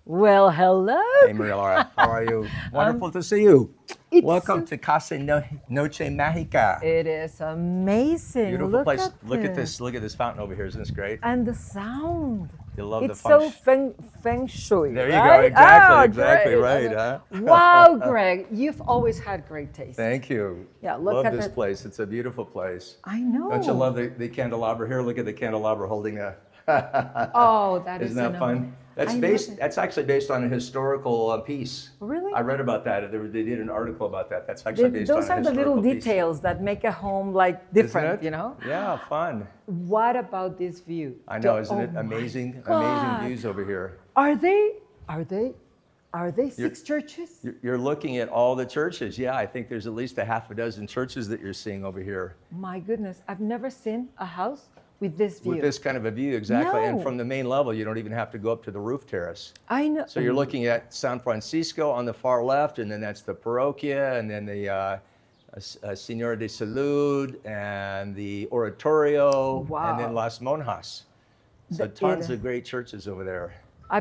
Well, hello. Hey, Maria Laura, how are you? Wonderful to see you. Welcome to Casa Noche Mágica. It is amazing. Beautiful place. At Look at this. Look at this fountain over here. Isn't this great? And the sound. You love it's the so feng shui. There you right? go. Exactly Great. right. Huh? Wow, Greg, you've always had great taste. Thank you. Yeah, look love at this it. place. It's a beautiful place. I know. Don't you love the candelabra here? Look at the candelabra holding a. Oh, that is Isn't that fun? That's actually based on a historical piece. Really? I read about that. They did an article about that. That's actually based on a Those are the historical little piece. details that make a home like different, Isn't it? you know? Yeah, fun. What about this view? I know, isn't it amazing? Amazing views over here. Are they 6 churches? You're looking at all the churches. Yeah, I think there's at least a half a dozen churches that you're seeing over here. My goodness, I've never seen a house with this view. With this kind of a view, exactly. No. And from the main level, you don't even have to go up to the roof terrace. I know. So you're looking at San Francisco on the far left, and then that's the Parroquia, and then the Señora de Salud, and the Oratorio, Wow. and then Las Monjas. So tons of great churches over there.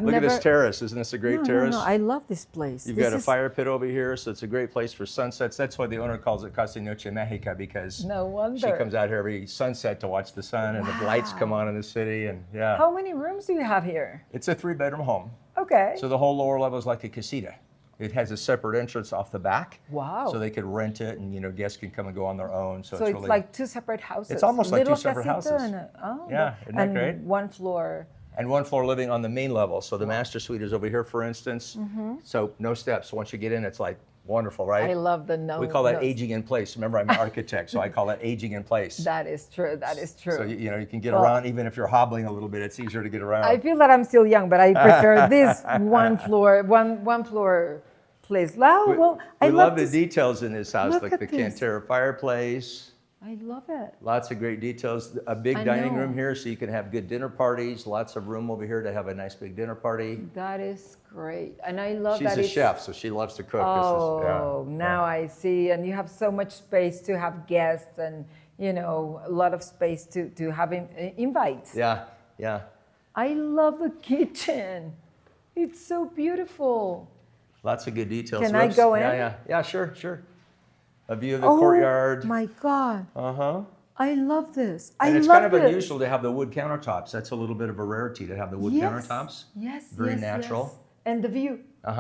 Look at this terrace. Isn't this a great terrace? No, I love this place. You've got a fire pit over here, so it's a great place for sunsets. That's why the owner calls it Casa Noche Mágica, because No wonder. she comes out here every sunset to watch the sun, and the lights come on in the city, and yeah. How many rooms do you have here? It's a 3-bedroom home. Okay. So the whole lower level is like a casita. It has a separate entrance off the back. Wow. So they could rent it, and guests can come and go on their own. So it's really, like 2 separate houses. It's almost like 2 separate casita houses. Yeah, isn't that great? 1 floor. And 1 floor living on the main level. So the master suite is over here, for instance. So no steps. Once you get in, it's like wonderful, right? I love the We call that aging in place. Remember, I'm an architect, so I call that aging in place. That is true. That is true. So you can get around, even if you're hobbling a little bit. It's easier to get around. I feel that I'm still young, but I prefer this 1 floor, one floor place. Well, I I love the details in this house, Look like at the this. Cantera fireplace. I love it. Lots of great details. A big dining room here, so you can have good dinner parties. Lots of room over here to have a nice big dinner party. That is great, and I love She's that a it's. chef, so she loves to cook. Oh, now I see, and you have so much space to have guests, and a lot of space to have invites. Yeah. I love the kitchen. It's so beautiful. Lots of good details. Can I go in? Yeah, sure. A view of the courtyard. Oh my God. I love this. And it's kind of unusual to have the wood countertops. That's a little bit of a rarity to have the wood countertops. Yes. Very natural. Yes. And the view.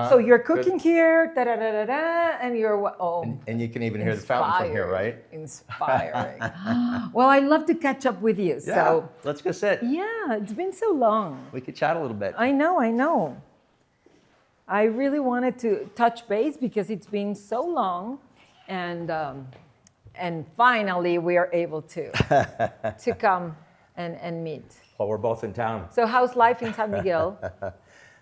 So you're cooking here, and you're And you can even hear the fountain from here, right? Inspiring. Well, I love to catch up with you. Yeah. So Let's go sit. yeah, it's been so long. We could chat a little bit. I know. I really wanted to touch base because it's been so long, and finally we are able to come and meet. Well, we're both in town. So how's life in San Miguel?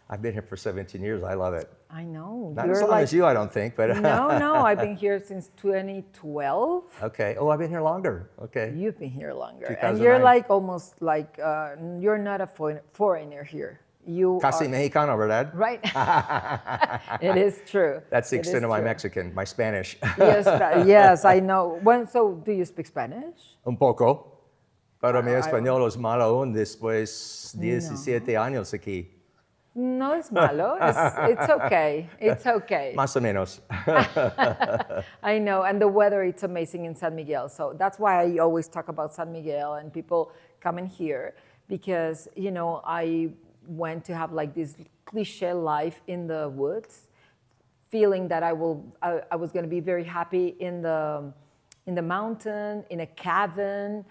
I've been here for 17 years. I love it. I know. Not as long as you, I don't think, but No, I've been here since 2012. Okay. Oh, I've been here longer. Okay. You've been here longer, 2009. and you're like almost like you're not a foreigner here. You Casi are, Mexicano, ¿verdad? right? It is true. That's the It extent is of my true. Mexican, my Spanish. Yes, I know. So do you speak Spanish? Un poco. Pero mi español es malo aún después 17 años aquí. No, it's malo. It's okay. It's okay. Más o menos. I know, and the weather, it's amazing in San Miguel. So that's why I always talk about San Miguel, and people come in here because, I went to have like this cliche life in the woods, feeling that I was going to be very happy in the mountain, in a cabin.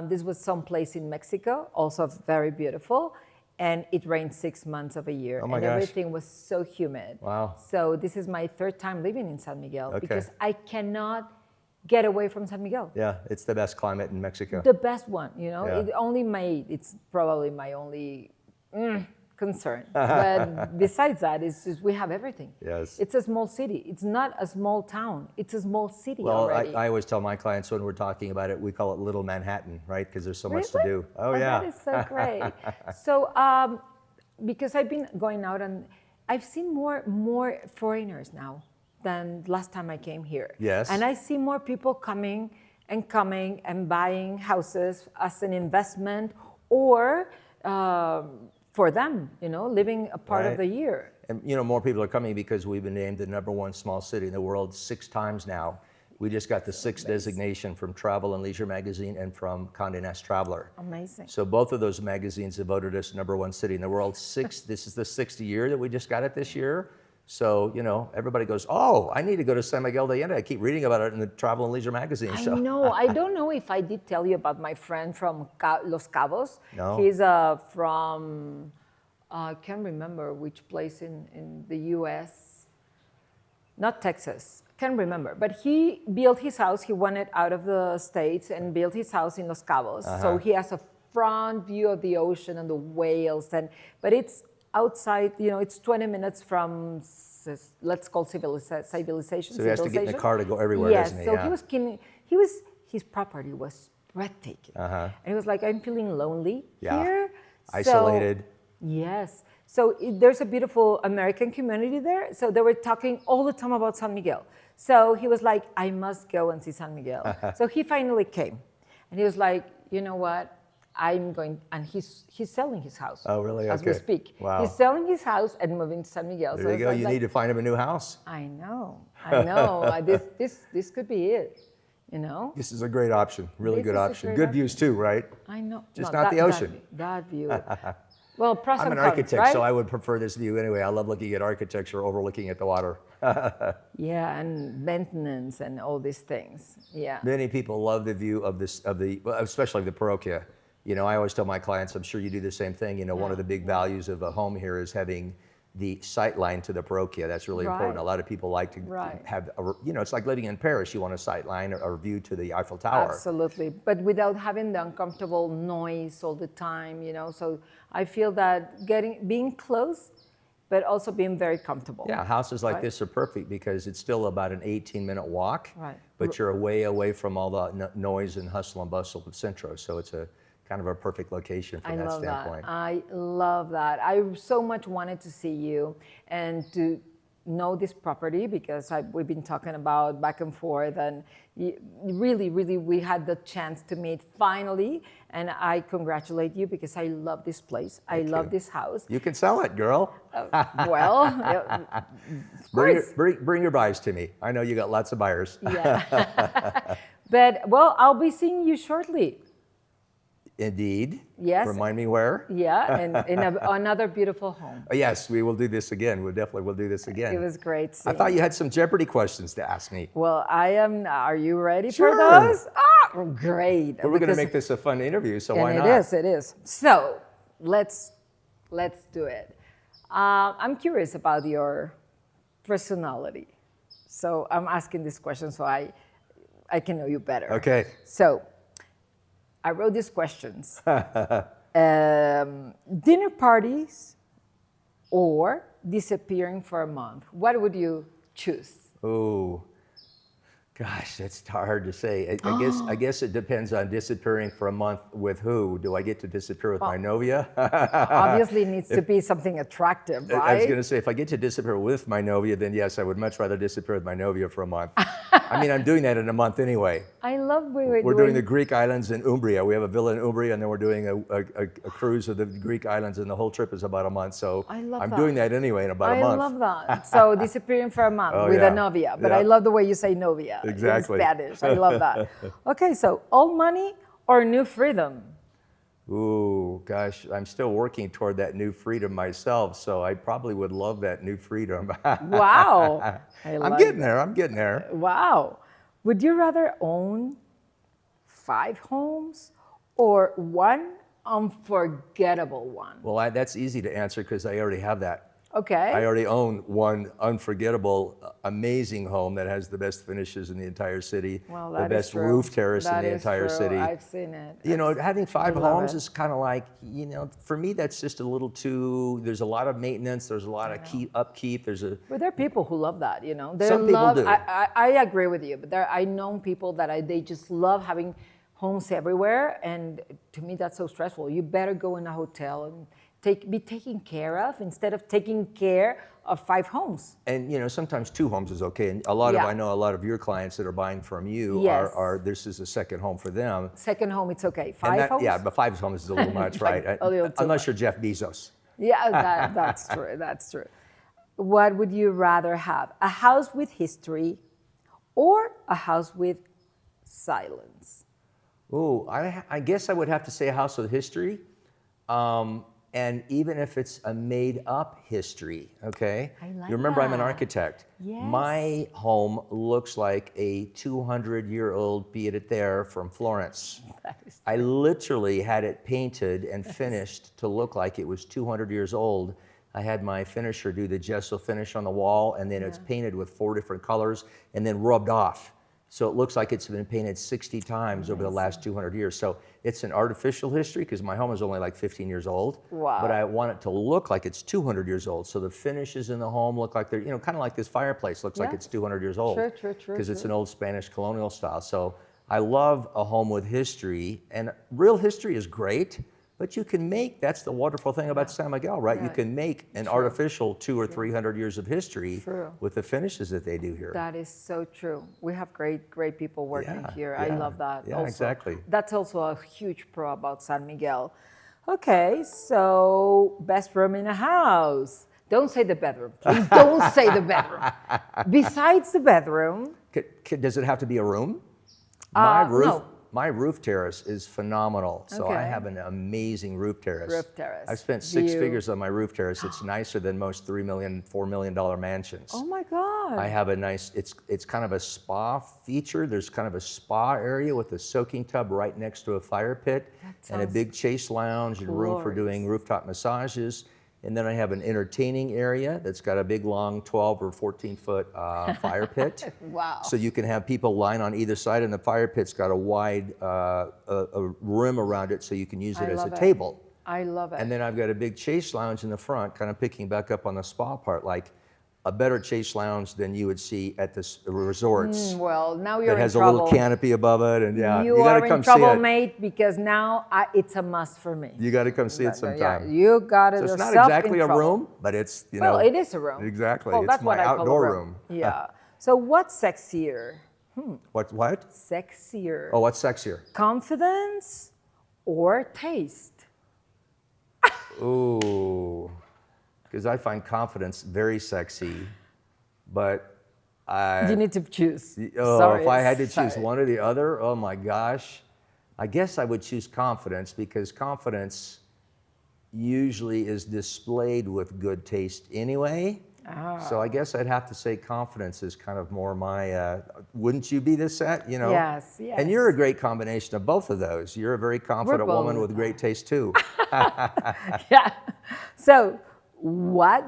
This was someplace in Mexico, also very beautiful. And it rained 6 months of a year. Oh my and gosh. everything was so humid. Wow. So this is my 3rd time living in San Miguel Okay. because I cannot get away from San Miguel. Yeah, it's the best climate in Mexico. The best one, Yeah. it's probably my only concern. But besides that, it's just we have everything. Yes. It's a small city. It's not a small town. It's a small city Well, already. I always tell my clients when we're talking about it, we call it Little Manhattan, right? Because there's so much to Really? do. Oh, yeah. That is so great. So, because I've been going out and I've seen more foreigners now than last time I came here. Yes. And I see more people coming and buying houses as an investment or for them, living a part of Right. the year. And more people are coming because we've been named the #1 small city in the world 6 times now. We just got the 6th designation from Travel and Leisure magazine and from Condé Nast Traveler. Amazing. So both of those magazines have voted us #1 city in the world. This is the 6th year that we just got it this year. So, everybody goes, oh, I need to go to San Miguel de Allende. I keep reading about it in the Travel and Leisure magazine. I So. know. I don't know if I did tell you about my friend from Los Cabos. No. He's from, I can't remember which place in the U.S. Not Texas. Can't remember. But he built his house. He went out of the States and built his house in Los Cabos. So he has a front view of the ocean and the whales. But it's outside, it's 20 minutes from, let's call civilization. So he has to get in the car to go everywhere, yes, doesn't he? so Yeah. his property was breathtaking. Uh-huh. And he was like, I'm feeling lonely Yeah. here. Isolated. Yes. So there's a beautiful American community there. So they were talking all the time about San Miguel. So he was like, I must go and see San Miguel. So he finally came. And he was like, you know what? I'm going, and he's selling his house. Oh, really? As we Okay. speak. Wow. He's selling his house and moving to San Miguel. There you go. You need to find him a new house. I know. This could be it. This is a great option. Really This good is a option. great Good option. views too, right? I know. Just No, not the ocean. That view. Well, pros I'm and an cons, architect, right? so I would prefer this view anyway. I love looking at architecture overlooking at the water. Yeah, and maintenance and all these things. Yeah. Many people love the view of especially the parroquia. I always tell my clients, I'm sure you do the same thing. One of the big values of a home here is having the sight line to the parroquia. That's really important. Right. A lot of people like to have, it's like living in Paris. You want a sight line or view to the Eiffel Tower. Absolutely, but without having the uncomfortable noise all the time, So I feel that being close, but also being very comfortable. Yeah, houses like Right. this are perfect because it's still about an 18-minute walk, Right. but you're way away from all the noise and hustle and bustle of Centro. So it's a kind of a perfect location from that standpoint. I love that. I so much wanted to see you and to know this property because we've been talking about back and forth, and really, really, we had the chance to meet finally. And I congratulate you because I love this place. I love this house. You can sell it, girl. Well, Bring your buys to me. I know you got lots of buyers. yeah. But I'll be seeing you shortly. Indeed. Yes. Remind me where? Yeah, and in another beautiful home. Yes, we will do this again. We definitely will do this again. It was great. I thought you had some Jeopardy questions to ask me. Well, I am. Are you ready Sure. for those? Ah, great. But we're going to make this a fun interview, so why not? It is. So let's do it. I'm curious about your personality. So I'm asking this question so I can know you better. Okay. So I wrote these questions. Dinner parties or disappearing for a month? What would you choose? Oh, gosh, that's hard to say. I guess it depends on disappearing for a month with who. Do I get to disappear with my novia? Obviously, it needs to be something attractive, right? I was going to say, if I get to disappear with my novia, then yes, I would much rather disappear with my novia for a month. I mean, I'm doing that in a month anyway. I love We're doing the Greek islands in Umbria. We have a villa in Umbria, and then we're doing a cruise of the Greek islands, and the whole trip is about a month. So I love I'm that. doing that anyway in about a month. I love that. So disappearing for a month Oh, with yeah. a novia. But Yeah. I love the way you say novia Exactly. in Spanish. I love that. Okay, so old money or new freedom? Ooh, gosh, I'm still working toward that new freedom myself, so I probably would love that new freedom. Wow. I'm getting there. I'm getting there. Wow. Would you rather own 5 homes or one unforgettable one? Well, that's easy to answer because I already have that. Okay. I already own one unforgettable, amazing home that has the best finishes in the entire city, Well, the that is best true. roof terrace in That the is entire true. city. I've seen it. Having 5 love homes it. is kind of like, for me, that's just a little too, there's a lot of maintenance, there's a lot of upkeep, But there are people who love that, They Some people love, do. I agree with you, but I know people that they just love having homes everywhere, and to me that's so stressful. You better go in a hotel and be taken care of instead of taking care of 5 homes. And sometimes 2 homes is okay. And I know a lot of your clients that are buying from you Yes. are this is a second home for them. Second home, it's okay. And 5 homes? Yeah, but 5 homes is a little much, right? A little too Unless much. you're Jeff Bezos. Yeah, that's true. That's true. What would you rather have? A house with history or a house with silence? Ooh, I guess I would have to say a house with history. And even if it's a made up history, okay? I like You remember I'm an that. architect. Yes. My home looks like a 200-year-old pied à terre from Florence. That is I literally had it painted and finished to look like it was 200 years old. I had my finisher do the gesso finish on the wall, and then it's painted with 4 different colors and then rubbed off. So it looks like it's been painted 60 times over the last 200 years. So it's an artificial history because my home is only like 15 years old. Wow. But I want it to look like it's 200 years old. So the finishes in the home look like they're, kind of like this fireplace looks like it's 200 years old. True. Because it's an old Spanish colonial style. So I love a home with history, and real history is great. But you can make, that's the wonderful thing about San Miguel, right? You can make an artificial 200 or 300 years of history with the finishes that they do here. That is so true. We have great people working here. I love that. Yeah, also. exactly. That's also a huge pro about San Miguel. Okay, so best room in a house. Don't say the bedroom. Please don't say the bedroom. Besides the bedroom. Does it have to be a room? No. My roof terrace is phenomenal. So I Okay. have an amazing roof terrace. Roof terrace. I've spent 6 figures on my roof terrace. It's nicer than most $3 million, $4 million mansions. Oh my God. I have a nice, it's kind of a spa feature. There's kind of a spa area with a soaking tub right next to a fire pit and a big chase lounge and room for doing rooftop massages. And then I have an entertaining area that's got a big long 12 or 14 foot fire pit. Wow. So you can have people line on either side, and the fire pit's got a wide a rim around it so you can use it as a table. I love it. And then I've got a big chase lounge in the front, kind of picking back up on the spa part, like a better chase lounge than you would see at the resorts. Well, now you're It has in a trouble. little canopy above it, and You gotta are come in trouble, see it. mate, because now it's a must for me. You got to come see it sometime. Yeah, you got it. So it's not yourself exactly in a trouble. room, but it's, Well, it is a room. Exactly. Well, It's that's what my I call a outdoor room. Yeah. So what's sexier? What? Sexier. Oh, what's sexier? Confidence or taste? Ooh, because I find confidence very sexy, but You need to choose. if I had to choose one or the other, oh my gosh, I guess I would choose confidence, because confidence usually is displayed with good taste anyway. So I guess I'd have to say confidence is kind of more my, wouldn't you be this set, Yes. And you're a great combination of both of those. You're a very confident woman with great taste too. Yeah. So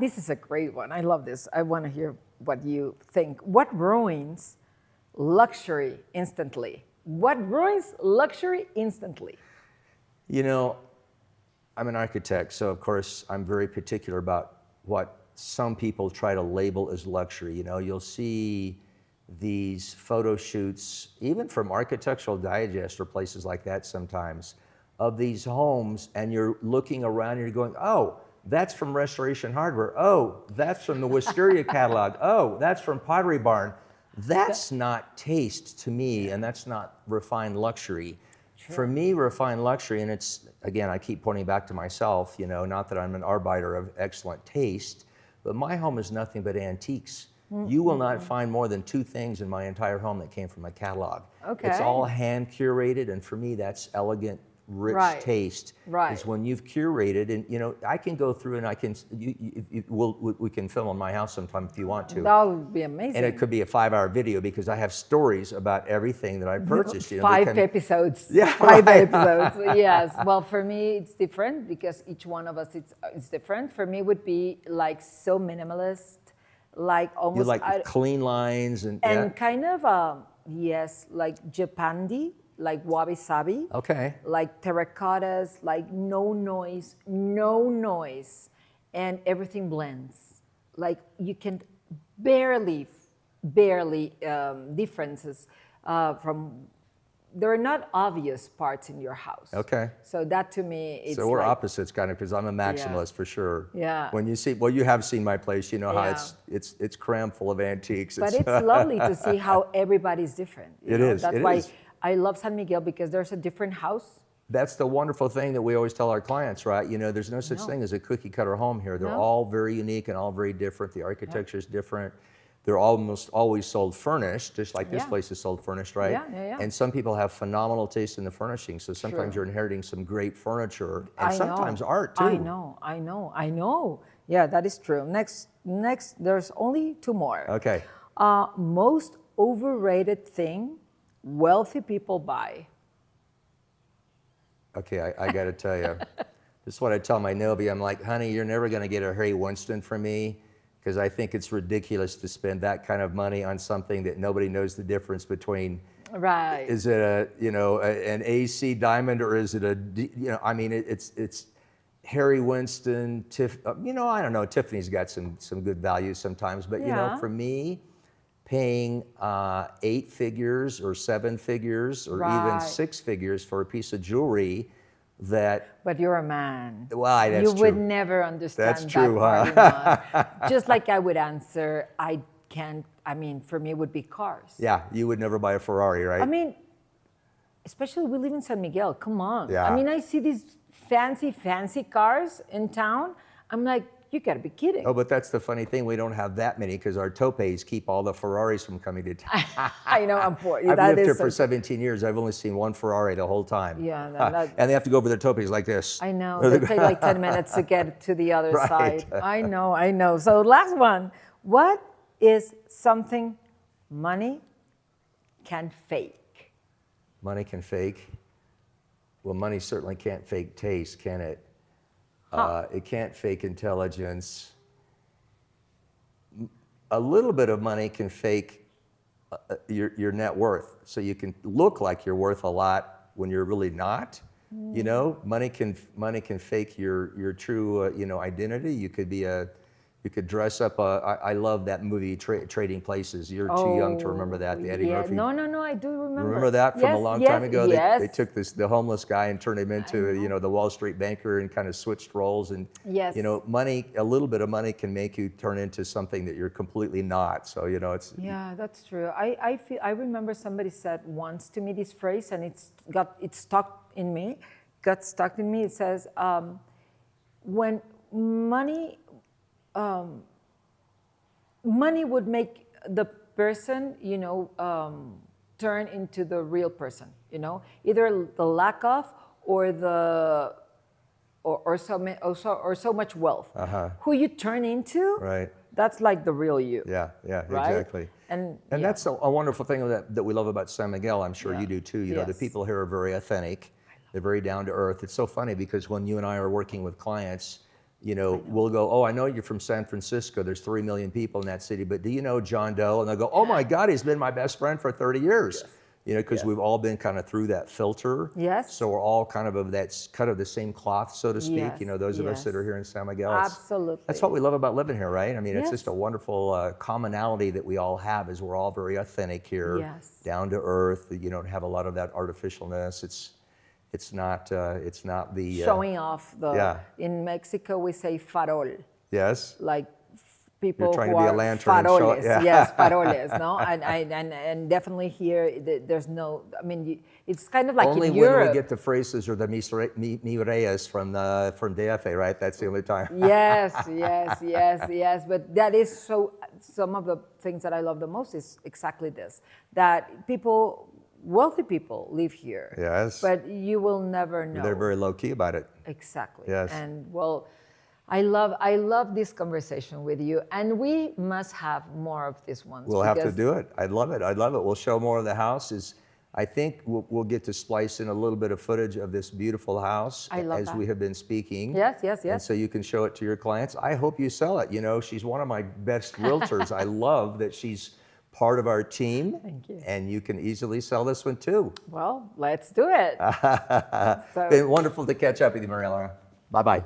this is a great one. I love this. I want to hear what you think. What ruins luxury instantly? What ruins luxury instantly? I'm an architect, so of course I'm very particular about what some people try to label as luxury. You'll see these photo shoots, even from Architectural Digest or places like that sometimes, of these homes, and you're looking around and you're going, oh, that's from Restoration Hardware. Oh, that's from the Wisteria catalog. Oh, that's from Pottery Barn. That's not taste to me, and that's not refined luxury. For me, refined luxury, and it's, again, I keep pointing back to myself, not that I'm an arbiter of excellent taste, but my home is nothing but antiques. You will not find more than 2 things in my entire home that came from a catalog. Okay. It's all hand curated, and for me, that's elegant, rich taste. Is when you've curated, and I can go through and I can, we can film in my house sometime if you want to. That would be amazing. And it could be a 5-hour video, because I have stories about everything that I purchased. 5 episodes. Yeah, 5 episodes. Yes. Well, for me, it's different because each one of us it's different. For me, it would be like so minimalist, like almost. You like clean lines and kind of yes, like Japandi, like wabi sabi. Okay. Like terracottas, like no noise, and everything blends. Like you can barely differences from. There are not obvious parts in your house. Okay. So that to me, it's so we're like, opposites, kind of, because I'm a maximalist for sure. Yeah. When you have seen my place, you know how it's crammed full of antiques. But it's lovely to see how everybody's different. It is. That's why I love San Miguel, because there's a different house That's the wonderful thing that we always tell our clients, right? You know, there's no such thing as a cookie cutter home here. They're all very unique and all very different. The architecture is different. They're almost always sold furnished, just like this place is sold furnished, right? And some people have phenomenal taste in the furnishing. So sometimes you're inheriting some great furniture and sometimes art too. I know. Yeah, that is true. Next, there's only two more. Okay. Most overrated thing wealthy people buy. Okay, I got to tell you, this is what I tell my Novi. I'm like, honey, you're never going to get a Harry Winston from me because I think it's ridiculous to spend that kind of money on something that nobody knows the difference between. Right. Is it an AC diamond or is it I mean, it's Harry Winston, I don't know, Tiffany's got some good values sometimes, but for me, paying 8 figures or 7 figures or even 6 figures for a piece of jewelry that... But you're a man. Well, that's you true. would never understand that's true, that huh? Just like I would answer, for me it would be cars. Yeah, you would never buy a Ferrari, right? I mean, especially we live in San Miguel, come on. Yeah. I mean, I see these fancy cars in town. I'm like, you gotta be kidding. Oh, but that's the funny thing. We don't have that many because our topes keep all the Ferraris from coming to town. I know, I'm poor. I've lived here for 17 years. I've only seen one Ferrari the whole time. Yeah. And they have to go over their topes like this. I know. They take like 10 minutes to get to the other side. I know. So last one. What is something money can fake? Money can fake? Well, money certainly can't fake taste, can it? It can't fake intelligence. A little bit of money can fake your net worth. So you can look like you're worth a lot when you're really not. You know, money can fake your true identity. You could dress up. I love that movie, Trading Places. You're too young to remember that. The Eddie Murphy. No, I do remember. Remember that from a long time ago? Yes. They took the homeless guy and turned him into the Wall Street banker and kind of switched roles. And money, a little bit of money can make you turn into something that you're completely not. So it's. Yeah, that's true. I remember somebody said once to me this phrase, and it stuck in me. It says, when money would make the person, turn into the real person, either the lack of or so much wealth. Who you turn into, right? That's like the real you. Yeah, right? Exactly. And that's a wonderful thing that we love about San Miguel. I'm sure you do too. The people here are very authentic. They're very down to earth. It's so funny because when you and I are working with clients, we'll go, oh, I know you're from San Francisco. There's 3 million people in that city, but do you know John Doe? And they'll go, oh my God, he's been my best friend for 30 years. Because we've all been kind of through that filter. Yes. So we're all kind of that cut of the same cloth, so to speak. Those of us that are here in San Miguel. Absolutely. That's what we love about living here, right? I mean, it's just a wonderful commonality that we all have is we're all very authentic here, down to earth. You don't have a lot of that artificialness. It's not the showing off. In Mexico we say farol. Yes. Like people You're trying who to be are a lantern faroles. and show, Yes, faroles. No, and definitely here there's no. I mean, it's kind of like only in when Europe. we get the phrases or the mireas from DFA, right? That's the only time. Yes. But that is so. Some of the things that I love the most is exactly this: that wealthy people live here. Yes. But you will never know. They're very low key about it. Exactly. Yes. And I love this conversation with you, and we must have more of these ones. We'll have to do it. I'd love it. We'll show more of the house. I think we'll get to splice in a little bit of footage of this beautiful house as we have been speaking. Yes. And so you can show it to your clients. I hope you sell it. She's one of my best realtors. I love that she's part of our team. Thank you. And you can easily sell this one too. Well, let's do it. Been wonderful to catch up with you, Mariela. Bye-bye.